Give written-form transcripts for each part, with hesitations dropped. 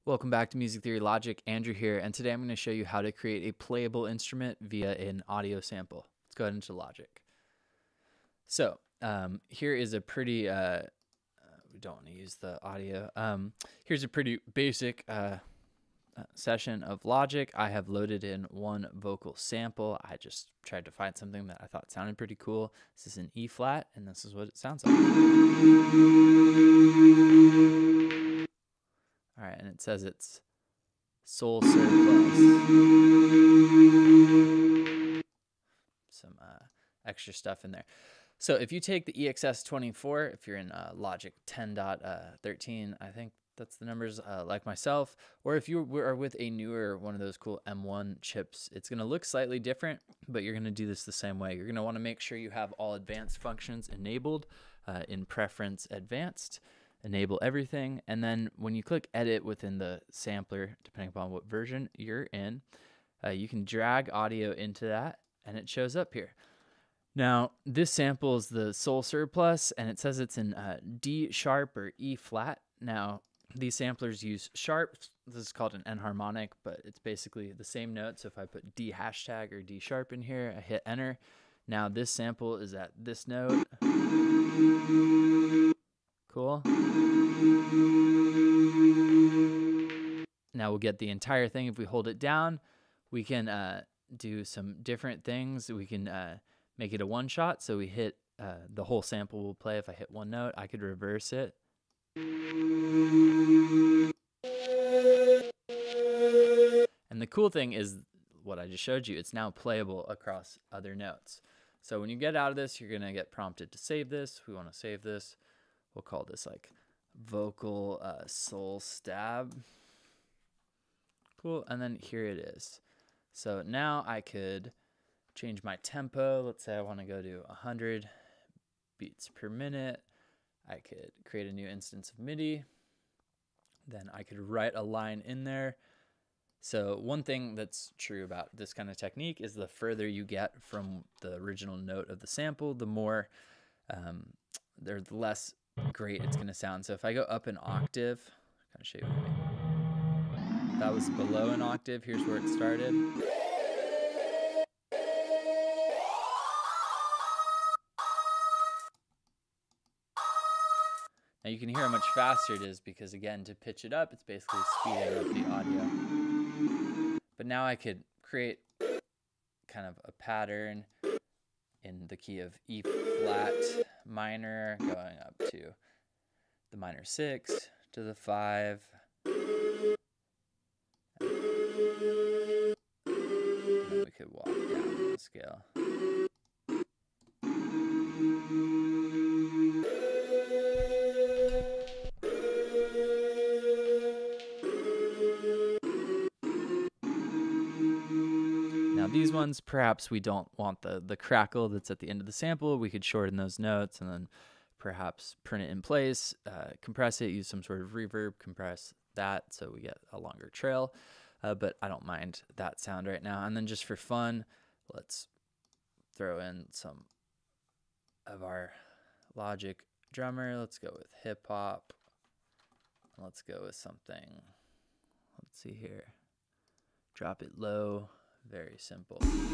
Welcome back to Music Theory Logic. Andrew here, and today I'm going to show you how to create a playable instrument via an audio sample. Let's go ahead into Logic. So here is a pretty, we don't want to use the audio. Here's a pretty basic session of Logic. I have loaded in one vocal sample. I just tried to find something that I thought sounded pretty cool. This is an E flat, and this is what it sounds like. All right, and it says it's Sol surplus. Some extra stuff in there. So if you take the EXS24, if you're in Logic 10.13, I think that's the numbers, like myself, or if you are with a newer one of those cool M1 chips, it's going to look slightly different, but you're going to do this the same way. You're going to want to make sure you have all advanced functions enabled in Preference Advanced. Enable everything, and then when you click edit within the sampler, depending upon what version you're in, you can drag audio into that and it shows up here. Now this sample is the Sol surplus and it says it's in D sharp or E flat. Now these samplers use sharps. This is called an enharmonic, but it's basically the same note. So if I put D hashtag or D sharp in here, I hit enter. Now this sample is at this note. Cool. Now we'll get the entire thing. If we hold it down, we can do some different things. We can make it a one shot. So we hit the whole sample will play. If I hit one note, I could reverse it. And the cool thing is what I just showed you. It's now playable across other notes. So when you get out of this, you're going to get prompted to save this. We want to save this. We'll call this like vocal Sol stab. Cool, and then here it is. So now I could change my tempo. Let's say I want to go to 100 beats per minute. I could create a new instance of MIDI. Then I could write a line in there. So one thing that's true about this kind of technique is the further you get from the original note of the sample, the more, the less great it's going to sound. So if I go up an octave, I'll kind of show you what I mean. That was below an octave. Here's where it started. Now you can hear how much faster it is because, again, to pitch it up, it's basically speeding up the audio. But now I could create kind of a pattern in the key of E flat minor, going up to the minor 6 to the 5. And then we could walk down the scale. Now these ones, perhaps we don't want the crackle that's at the end of the sample. We could shorten those notes and then perhaps print it in place, compress it, use some sort of reverb, compress that so we get a longer trail. But I don't mind that sound right now. And then just for fun, let's throw in some of our Logic drummer. Let's go with hip hop. Let's go with something, let's see here. Drop it low. Very simple. Something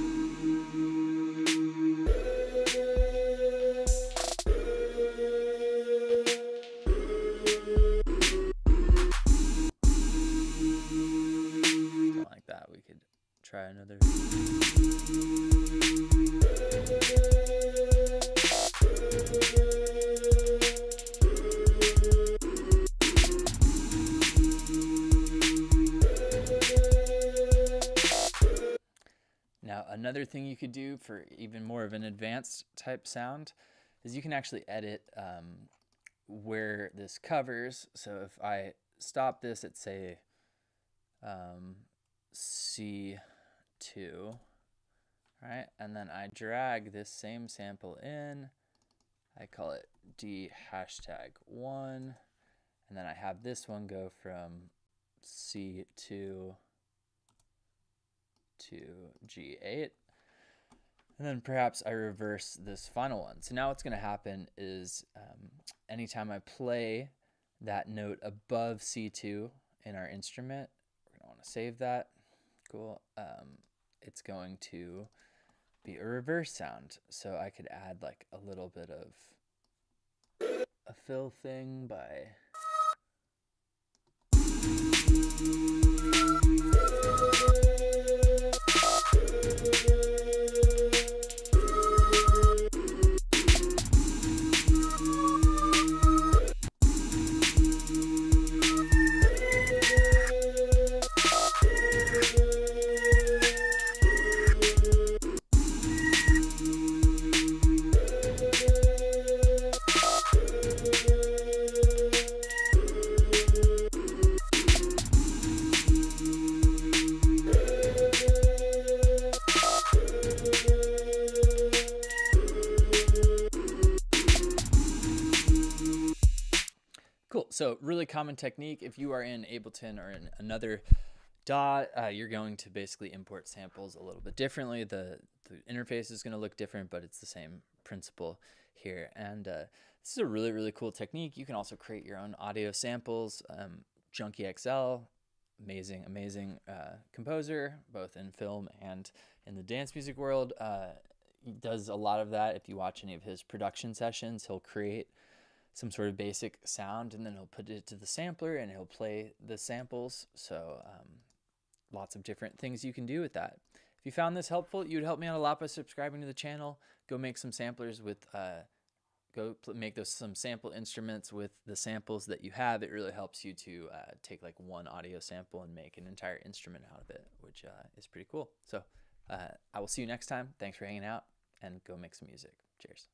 like that. We could try another. Now, another thing you could do for even more of an advanced type sound is you can actually edit where this covers. So if I stop this at, say, C2, right, and then I drag this same sample in, I call it D hashtag 1, and then I have this one go from C2 to G8, and then perhaps I reverse this final one. So now what's going to happen is anytime I play that note above C2 in our instrument. We're gonna want to save that. Cool. It's going to be a reverse sound, so I could add like a little bit of a fill thing by Cool. So really common technique. If you are in Ableton or in another DAW, you're going to basically import samples a little bit differently. The interface is going to look different, but it's the same principle here. And this is a really, really cool technique. You can also create your own audio samples. Junkie XL, amazing composer, both in film and in the dance music world. He does a lot of that. If you watch any of his production sessions, he'll create some sort of basic sound and then he'll put it to the sampler and he'll play the samples. So lots of different things you can do with that. If you found this helpful, you would help me out a lot by subscribing to the channel. Go make some samplers with make some sample instruments with the samples that you have. It really helps you to take like one audio sample and make an entire instrument out of it, which is pretty cool. So I will see you next time. Thanks for hanging out, and go make some music. Cheers.